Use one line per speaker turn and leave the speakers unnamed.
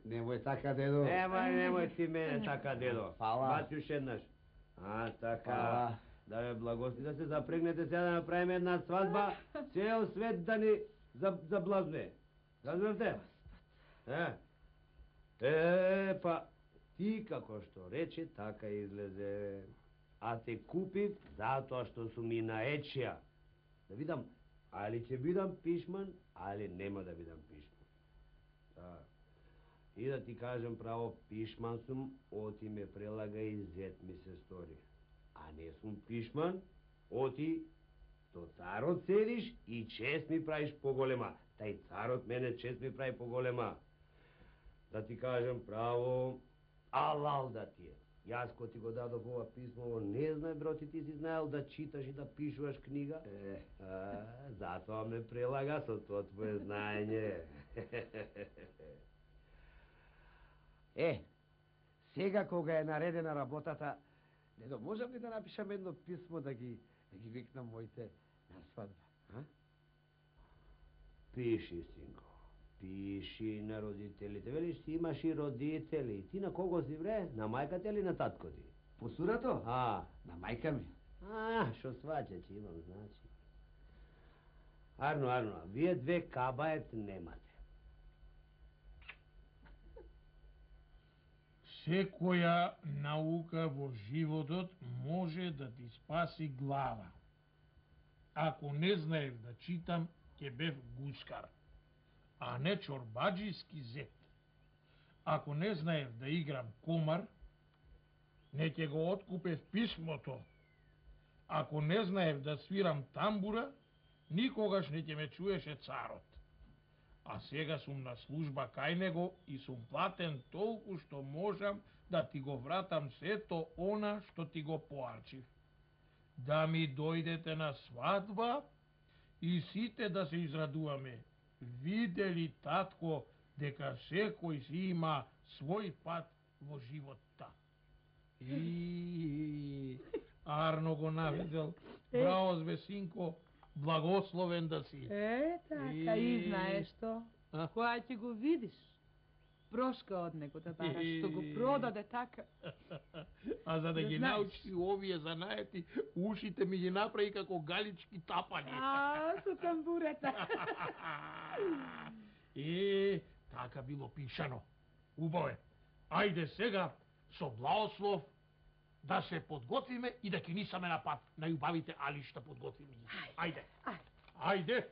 Немој така, дедо.
Немој ти мене така, дедо.
Фала.
Бати уште еднаш. Така.
Фала.
Да ве благослови да се запрегнете сега да направиме една свадба, цел свет да ни заблазне. Разбравте? Па, ти како што рече, така излезе. А те купив затоа што сум и наечија. Да видам, али ќе бидам пишман, али нема да бидам пишман. Да. И да ти кажем право, пишман сум, оти ме прелага и зет ми се стори. А не сум пишман, оти до царот седиш и чест ми правиш поголема. Тај царот мене чест ми прави поголема. Да ти кажем право, алал да ти е. Јас ко ти го дадов ова писмо, не знае, броти, ти си знаел да читаш и да пишуваш книга? Затоа ме прелага со тоа твое знаење.
Сега кога е наредена работата, дедо, можам ли да напишам едно писмо да ги викнам моите на свадба?
Пиши, синко. Пиши на родителите. Велиш, ти имаш и родители. Ти на кого си, бре? На мајката или на татко ти?
Посурато? На мајка ми.
Шо сваќа, че имам, значи. Арно, вие две кабает немате.
Секоја наука во животот може да ти спаси глава. Ако не знаев да читам, ќе бев гускар, а не чорбаджиски зет. Ако не знаев да играм комар, не ќе го откупев писмото. Ако не знаев да свирам тамбура, никогаш не ќе ме чуеше царот. А сега сум на служба кај него и сум платен толку што можам да ти го вратам сето она што ти го поарчив. Да ми дојдете на свадба и сите да се израдуваме. Видели, татко, дека секој си има свој пат во животта. Арно го навидел. Браво, звесинко, благословен да си.
Така, и знаеш што? Која ќе го видиш? Прошка од него да бараш, што го продаде така.
А за да ги научи овие занаети, ушите ми ги направи како галички тапани.
Со тамбурата.
Така било пишано. Убаво е. Ајде сега, со благослов, да се подготвиме и да ќе нисаме на пат. Најубавите алишта подготвиме. Ајде.